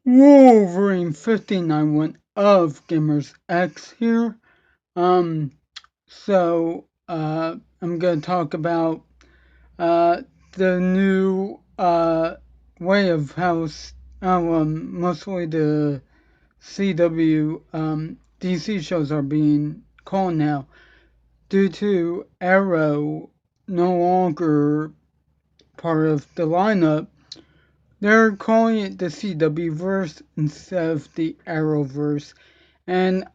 Wolverine 59 of Gamers X here. Um, I'm gonna talk about uh the new way of how mostly the CW DC shows are being called now due to Arrow no longer part of the lineup. They're calling it the CWverse instead of the Arrowverse. And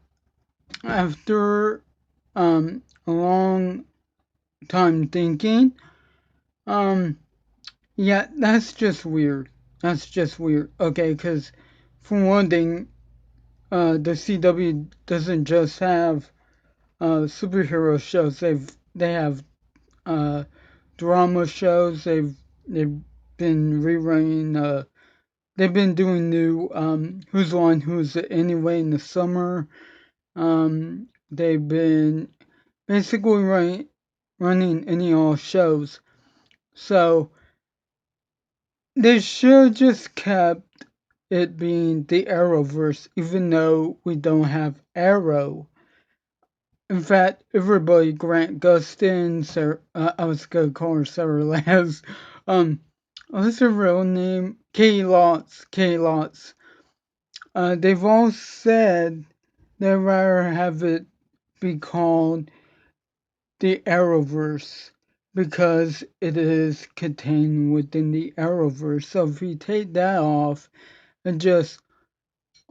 after a long time thinking, um, yeah, that's just weird. That's just weird. Okay, because for one thing, the CW doesn't just have superhero shows. They have uh, drama shows. They've been rerunning. They've been doing new Who's On Who's It Anyway in the summer. They've been basically running any all shows. So they should just kept it being the Arrowverse, even though we don't have Arrow. In fact, everybody, Grant Gustin, Sarah, I was gonna call her Sarah Laz, what's her real name? Kay Lots, Kay Lots. They've all said they'd rather have it be called the Arrowverse because it is contained within the Arrowverse. So if you take that off and just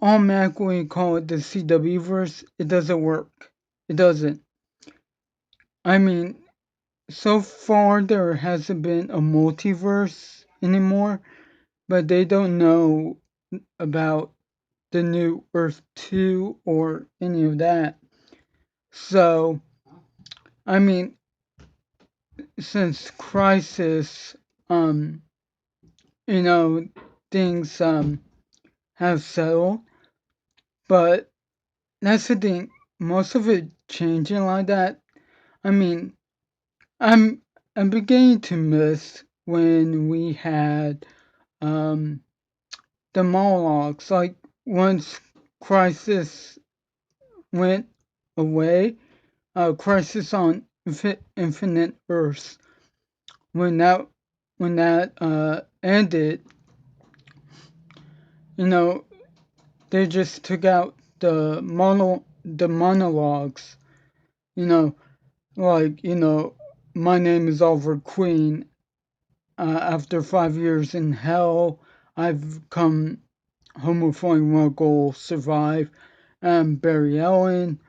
automatically call it the CWverse, it doesn't work. It doesn't. I mean, so far there hasn't been a multiverse anymore, but they don't know about the new Earth 2 or any of that. So, I mean, since Crisis, um, you know, things have settled, but that's the thing. Most of it changing like that. I mean, I'm I'm beginning to miss when we had um the monologues. Like once Crisis went away, Crisis on Infinite Earths. When that ended, you know, they just took out the monologues. You know, like my name is Oliver Queen. After 5 years in hell, I've come home with only one goal: survive. I'm Barry Allen.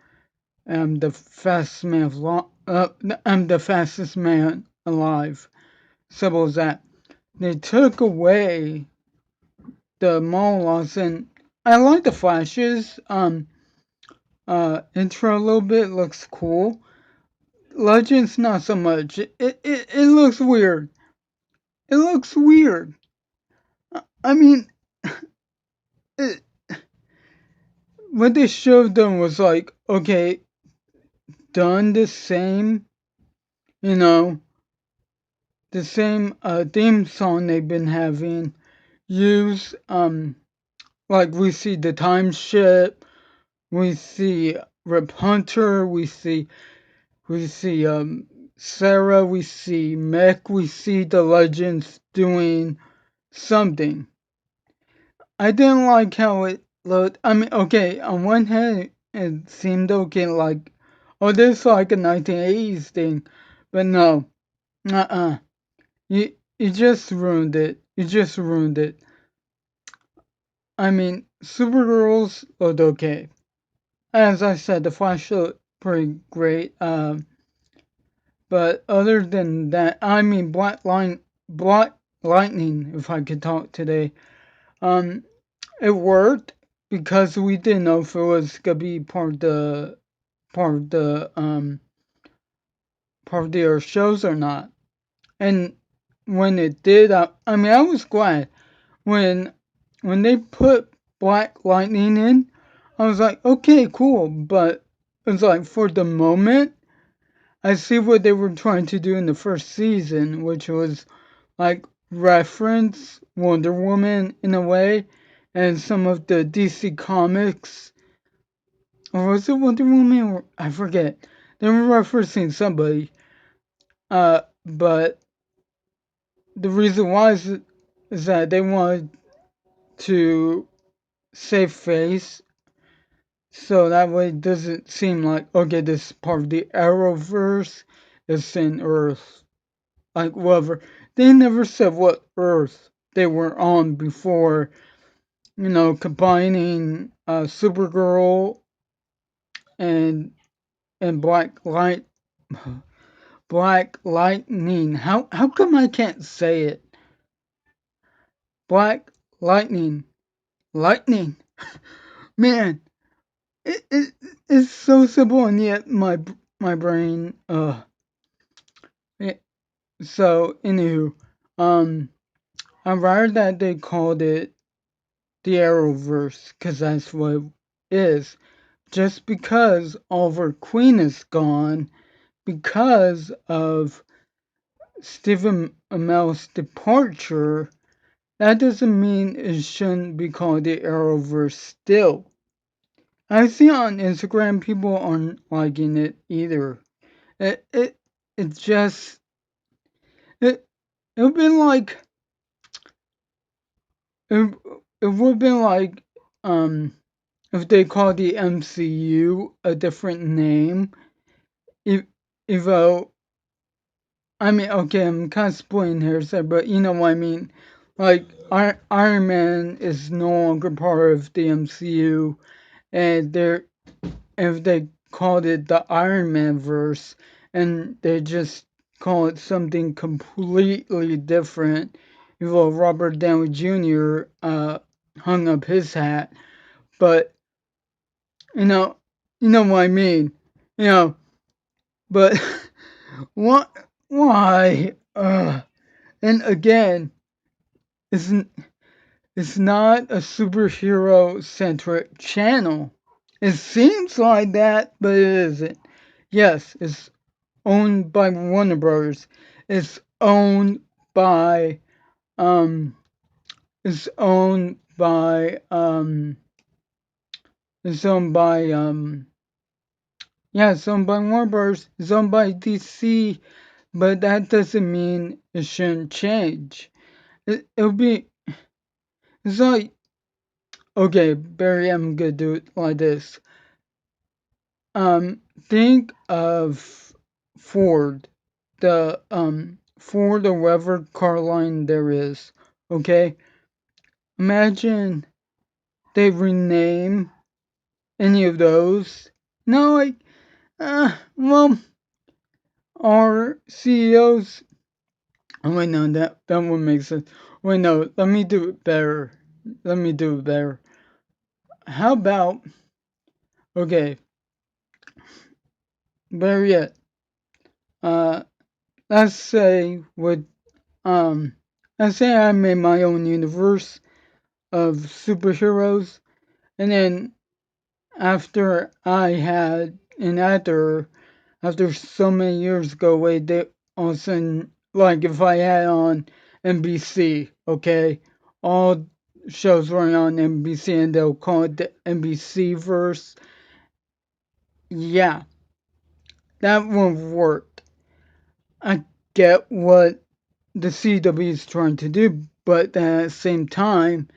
I'm the fastest man I'm the fastest man alive. Simple as that. They took away the monologues, and I like the flashes. Intro a little bit looks cool. Legends not so much. It looks weird. It looks weird. I mean, it, what they showed them was like, okay, done the same, you know, the same theme song they've been having. Use like we see the time ship, we see Rip Hunter, we see Sarah, we see Mech, we see the Legends doing something. I didn't like how it looked. I mean, okay, on one hand, it seemed okay, like, oh, this is like a 1980s thing, but no, you just ruined it. You just ruined it. I mean, Supergirls looked okay. As I said, the Flash looked pretty great. But other than that, I mean, Black Lightning, if I could talk today, um, it worked because we didn't know if it was gonna be part of the part of their shows or not. And when it did, I mean, I was glad when they put Black Lightning in. I was like, okay, cool, but it's like for the moment, I see what they were trying to do in the first season, which was like reference Wonder Woman in a way, and some of the DC comics, or was it Wonder Woman? Or, I forget. They were referencing somebody. But the reason why is that they wanted to save face, so that way it doesn't seem like, okay, this is part of the Arrowverse, it's in Earth. Like, whatever. They never said what Earth they were on before, combining Supergirl and Black Lightning. How come I can't say it? Black Lightning. Lightning. Man, it it's so simple and yet my brain so anywho, I'm rather that they called it the Arrowverse, cause that's what it is. Just because Oliver Queen is gone, because of Stephen Amell's departure, that doesn't mean it shouldn't be called the Arrowverse still. I see on Instagram people aren't liking it either. It it it just it it would been like it, it would have been like if they called the MCU a different name. If though I mean, okay, I'm kind of splitting hairs there, but you know what I mean. Like Iron Man is no longer part of the MCU, and they're if they called it the Iron Man verse and they just call it something completely different, even though Robert Downey Jr. Hung up his hat, but you know, you know what I mean, you know, but what, why? And again, it's it's not a superhero centric channel. It seems like that, but it isn't. Yes, it's owned by Warner Brothers. It's owned by um it's owned by it's owned by yeah, it's owned by Warner Brothers. It's owned by DC, but that doesn't mean it shouldn't change. It'll be it's like, okay, Barry, I'm gonna do it like this. Think of Ford, the Ford or whatever car line there is. Okay, imagine they rename any of those. No, like, well, our CEOs. Oh wait, no, that one makes sense. Wait, no, let me do it better. Let me do it better. How about, okay, better yet, uh, let's say with um, let's say I made my own universe of superheroes, and then after I had an actor, after so many years go away, they all of a sudden, like if I had on NBC, okay, all shows running on NBC and they'll call it the NBC verse. Yeah, that won't work. I get what the CW is trying to do, but at the same time,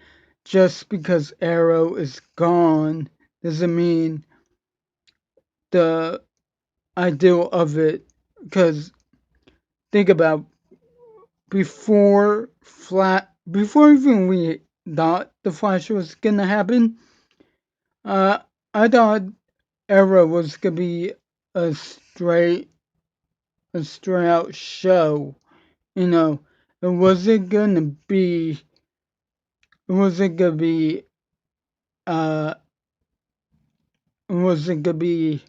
just because Arrow is gone doesn't mean the ideal of it. Because think about before even we thought the Flash was gonna happen. Uh, I thought Arrow was gonna be a straight a straight out show. You know, it wasn't gonna be. It wasn't gonna be. Uh, it wasn't gonna be.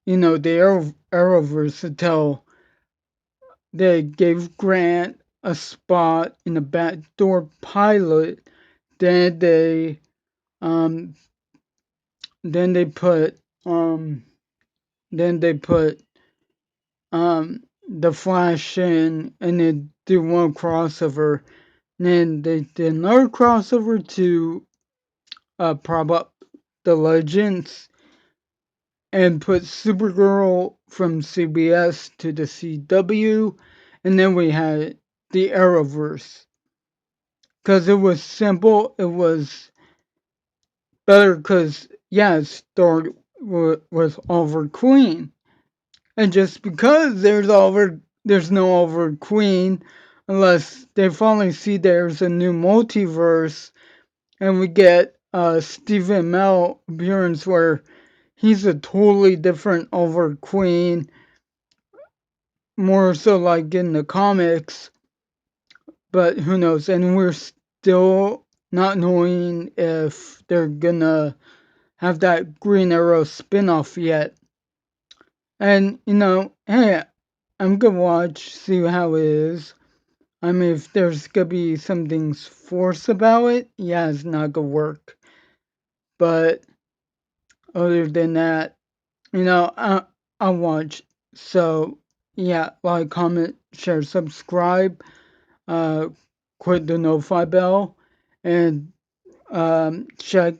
The Arrowverse until they gave Grant a spot in the backdoor pilot. Then they um then they put um then they put the Flash in and they do one crossover. then they did another crossover to prop up the Legends and put Supergirl from CBS to the CW, and then we had the Arrowverse. Because it was simple, it was better because, yeah, it started with Oliver Queen. And just because there's no Oliver Queen, unless they finally see there's a new multiverse, and we get Stephen Amell appearance where he's a totally different Oliver Queen, more so like in the comics, but who knows? And we're still not knowing if they're gonna have that Green Arrow spin-off yet. And hey, I'm gonna watch, see how it is. I mean, if there's gonna be something's forced about it, yeah, it's not gonna work. But other than that, I'll watch. So yeah, like, comment, share, subscribe, uh, click the notify bell, and check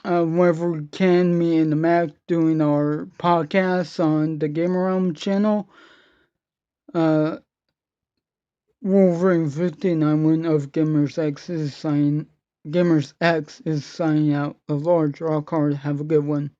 whenever we can. Me and the Mac doing our podcasts on the Gamer Realm channel. Wolverine 59 one of Gamers X is signing out. A large raw card. Have a good one.